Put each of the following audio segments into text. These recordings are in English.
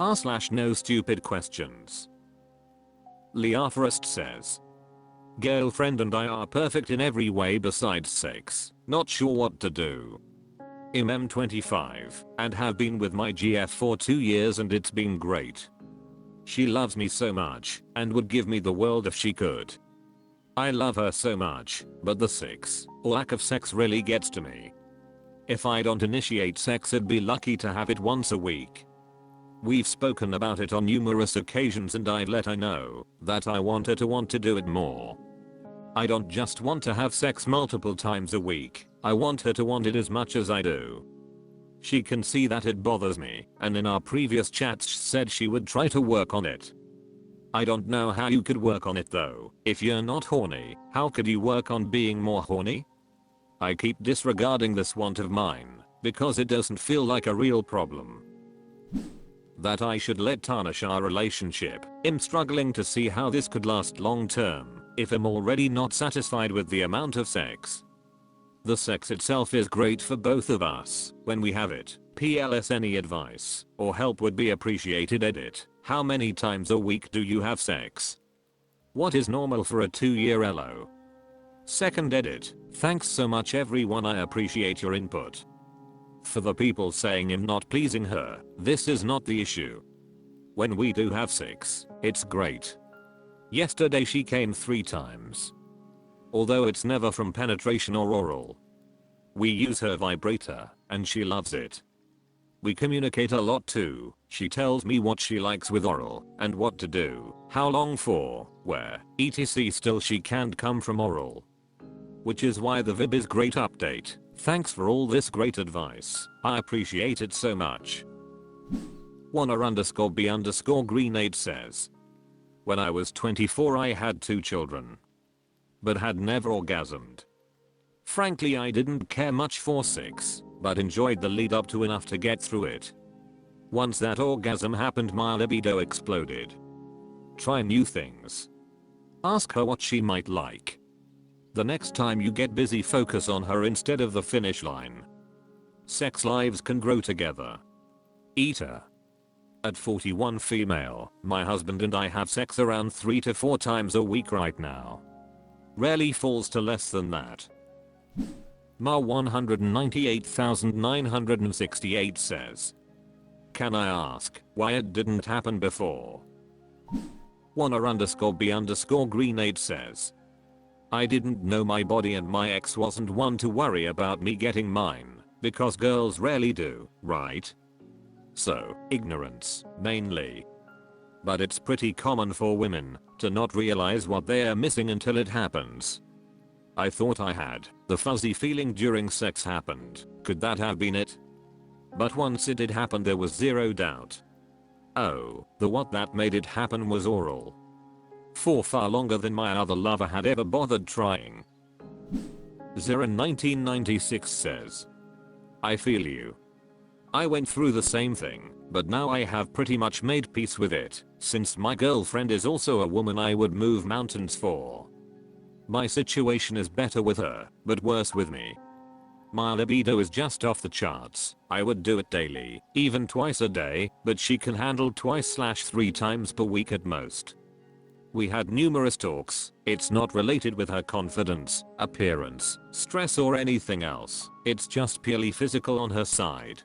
r/NoStupidQuestions. Leoforest says, girlfriend and I are perfect in every way besides sex, not sure what to do. I'm 25 and have been with my GF for 2 years and it's been great. She loves me so much and would give me the world if she could. I love her so much, but the sex or lack of sex really gets to me. If I don't initiate sex, I'd be lucky to have it once a week. We've spoken about it on numerous occasions and I've let her know that I want her to want to do it more. I don't just want to have sex multiple times a week, I want her to want it as much as I do. She can see that it bothers me, and in our previous chats said she would try to work on it. I don't know how you could work on it though. If you're not horny, how could you work on being more horny? I keep disregarding this want of mine because it doesn't feel like a real problem. That I should let tarnish our relationship. I'm struggling to see how this could last long term if I'm already not satisfied with the amount of sex. The sex itself is great for both of us when we have it. PLS, any advice or help would be appreciated. Edit. How many times a week do you have sex? What is normal for a 2-year LO? Second edit. Thanks so much everyone, I appreciate your input. For the people saying I'm not pleasing her, this is not the issue. When we do have sex, it's great. Yesterday she came 3 times. Although it's never from penetration or oral. We use her vibrator, and she loves it. We communicate a lot too. She tells me what she likes with oral, and what to do, how long for, where, etc. Still she can't come from oral. Which is why the Vib is great update. Thanks for all this great advice. I appreciate it so much. Wanna_B_Greenade says, when I was 24 I had 2 children. But had never orgasmed. Frankly, I didn't care much for sex, but enjoyed the lead up to enough to get through it. Once that orgasm happened, my libido exploded. Try new things. Ask her what she might like. The next time you get busy, focus on her instead of the finish line. Sex lives can grow together. Eater. At 41 female, my husband and I have sex around 3 to 4 times a week right now. Rarely falls to less than that. Ma 198,968 says, can I ask why it didn't happen before? Wanna_B_Grenade says, I didn't know my body and my ex wasn't one to worry about me getting mine, because girls rarely do, right? So, ignorance, mainly. But it's pretty common for women to not realize what they are missing until it happens. I thought I had the fuzzy feeling during sex happened. Could that have been it? But once it did happen, there was zero doubt. Oh, the what that made it happen was oral. For far longer than my other lover had ever bothered trying. Zera 1996 says, I feel you. I went through the same thing, but now I have pretty much made peace with it, since my girlfriend is also a woman I would move mountains for. My situation is better with her, but worse with me. My libido is just off the charts. I would do it daily, even twice a day, but she can handle 2/3 times per week at most. We had numerous talks. It's not related with her confidence, appearance, stress or anything else. It's just purely physical on her side.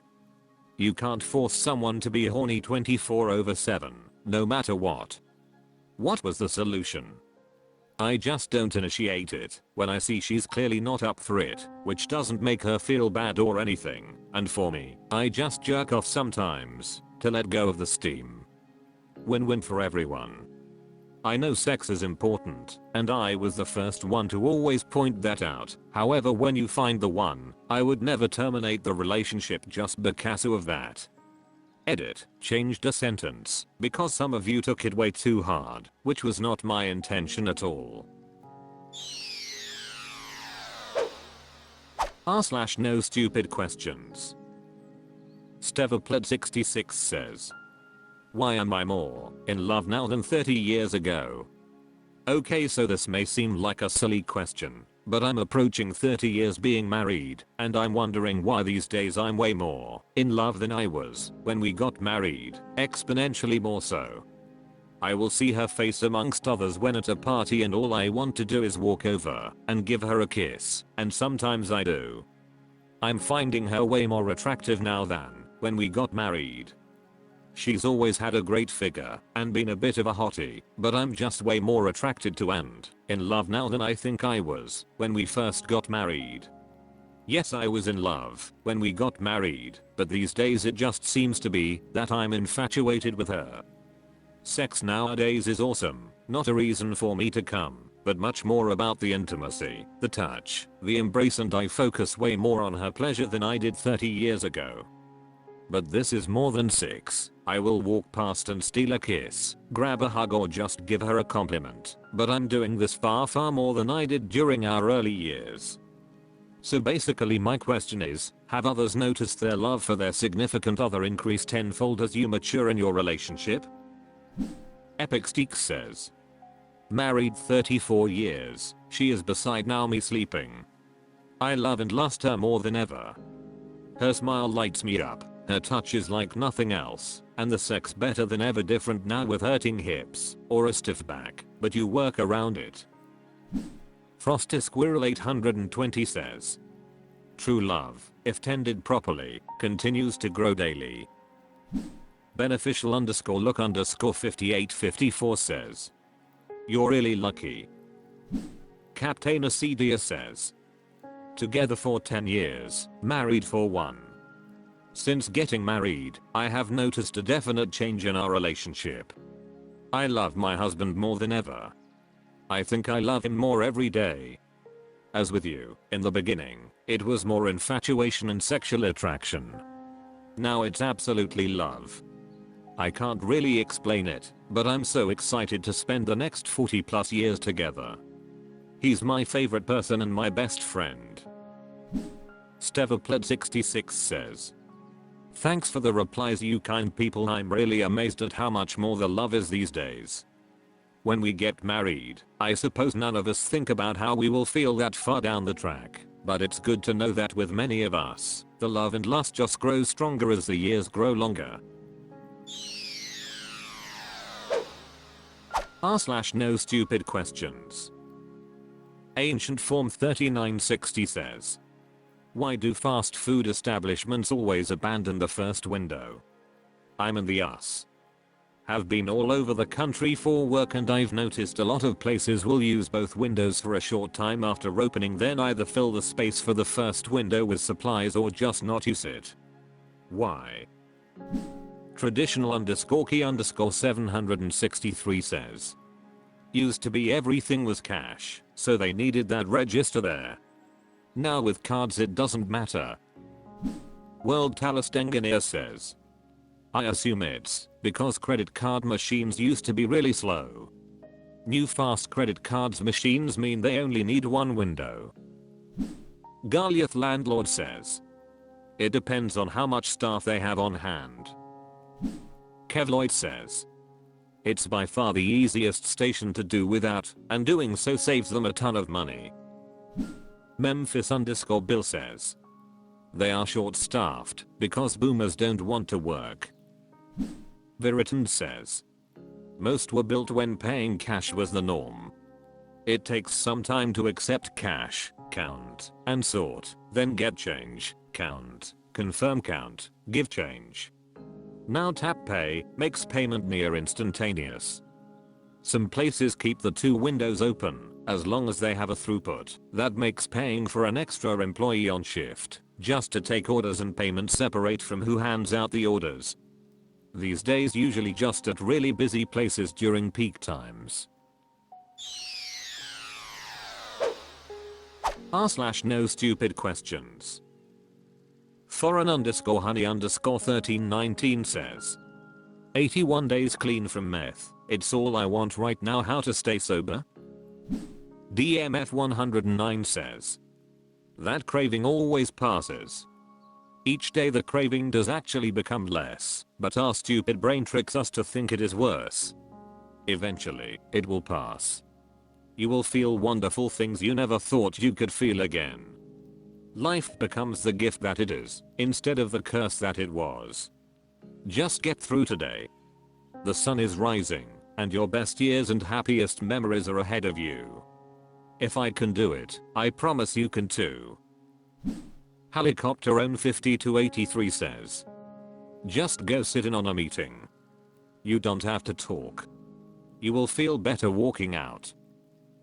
You can't force someone to be horny 24/7, no matter what. What was the solution? I just don't initiate it when I see she's clearly not up for it, which doesn't make her feel bad or anything, and for me, I just jerk off sometimes to let go of the steam. Win-win for everyone. I know sex is important, and I was the first one to always point that out. However, when you find the one, I would never terminate the relationship just because of that. Edit. Changed a sentence because some of you took it way too hard, which was not my intention at all. r/NoStupidQuestions. Stevapled66 says, why am I more in love now than 30 years ago? Okay, so this may seem like a silly question, but I'm approaching 30 years being married, and I'm wondering why these days I'm way more in love than I was when we got married, exponentially more so. I will see her face amongst others when at a party and all I want to do is walk over and give her a kiss, and sometimes I do. I'm finding her way more attractive now than when we got married. She's always had a great figure and been a bit of a hottie, but I'm just way more attracted to and in love now than I think I was when we first got married. Yes, I was in love when we got married, but these days it just seems to be that I'm infatuated with her. Sex nowadays is awesome, not a reason for me to come, but much more about the intimacy, the touch, the embrace, and I focus way more on her pleasure than I did 30 years ago. But this is more than sex. I will walk past and steal a kiss, grab a hug, or just give her a compliment, but I'm doing this far more than I did during our early years. So basically my question is, have others noticed their love for their significant other increase tenfold as you mature in your relationship? Epic Steak says, married 34 years, she is beside now me sleeping. I love and lust her more than ever. Her smile lights me up, her touch is like nothing else, and the sex better than ever, different now with hurting hips or a stiff back, but you work around it. Frosty Squirrel 820 says, true love, if tended properly, continues to grow daily. Beneficial _look _5854 says, you're really lucky. Captain Acedia says, together for 10 years, married for 1. Since getting married, I have noticed a definite change in our relationship. I love my husband more than ever. I think I love him more every day. As with you, in the beginning, it was more infatuation and sexual attraction. Now it's absolutely love. I can't really explain it, but I'm so excited to spend the next 40+ years together. He's my favorite person and my best friend. Stevapled66 says, thanks for the replies, you kind people. I'm really amazed at how much more the love is these days. When we get married, I suppose none of us think about how we will feel that far down the track, but it's good to know that with many of us, the love and lust just grows stronger as the years grow longer. r/NoStupidQuestions. Ancient Form 3960 says, why do fast food establishments always abandon the first window? I'm in the US. Have been all over the country for work, and I've noticed a lot of places will use both windows for a short time after opening, then either fill the space for the first window with supplies or just not use it. Why? Traditional _key _763 says, used to be everything was cash, so they needed that register there. Now with cards it doesn't matter. World Talist Engineer says, I assume it's because credit card machines used to be really slow. New fast credit cards machines mean they only need one window. Garliath Landlord says, it depends on how much staff they have on hand. Kevloid says, it's by far the easiest station to do without, and doing so saves them a ton of money. Memphis _Bill says, they are short-staffed because boomers don't want to work. Viriton says, most were built when paying cash was the norm. It takes some time to accept cash, count, and sort, then get change, count, confirm count, give change. Now tap pay makes payment near instantaneous. Some places keep the two windows open as long as they have a throughput that makes paying for an extra employee on shift just to take orders and payment separate from who hands out the orders. These days usually just at really busy places during peak times. r/NoStupidQuestions. Foreign _honey _1319 says, 81 days clean from meth, it's all I want right now, how to stay sober? DMF 109 says, that craving always passes. Each day the craving does actually become less, but our stupid brain tricks us to think it is worse. Eventually, it will pass. You will feel wonderful things you never thought you could feel again. Life becomes the gift that it is, instead of the curse that it was. Just get through today. The sun is rising, and your best years and happiest memories are ahead of you. If I can do it, I promise you can too. Helicopter Own 5283 says. Just go sit in on a meeting. You don't have to talk. You will feel better walking out.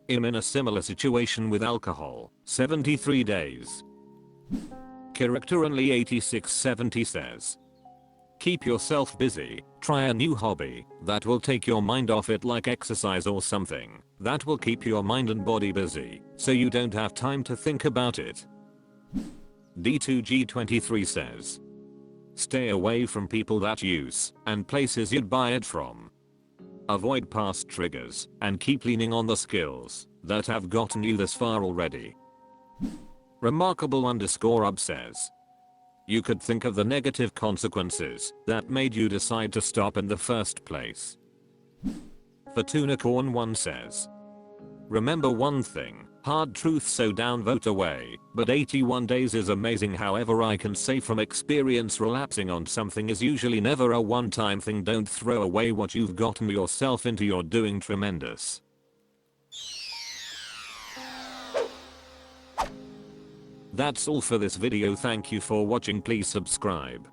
I'm in a similar situation with alcohol, 73 days. Character Only 8670 says. Keep yourself busy, try a new hobby that will take your mind off it, like exercise or something that will keep your mind and body busy so you don't have time to think about it. D2G23 says. Stay away from people that use and places you'd buy it from. Avoid past triggers and keep leaning on the skills that have gotten you this far already. Remarkable_up says. You could think of the negative consequences that made you decide to stop in the first place. Fortunacorn1 says. Remember one thing, hard truth, so downvote away, but 81 days is amazing. However, I can say from experience, relapsing on something is usually never a one-time thing. Don't throw away what you've gotten yourself into. You're doing tremendous. That's all for this video. Thank you for watching. Please subscribe.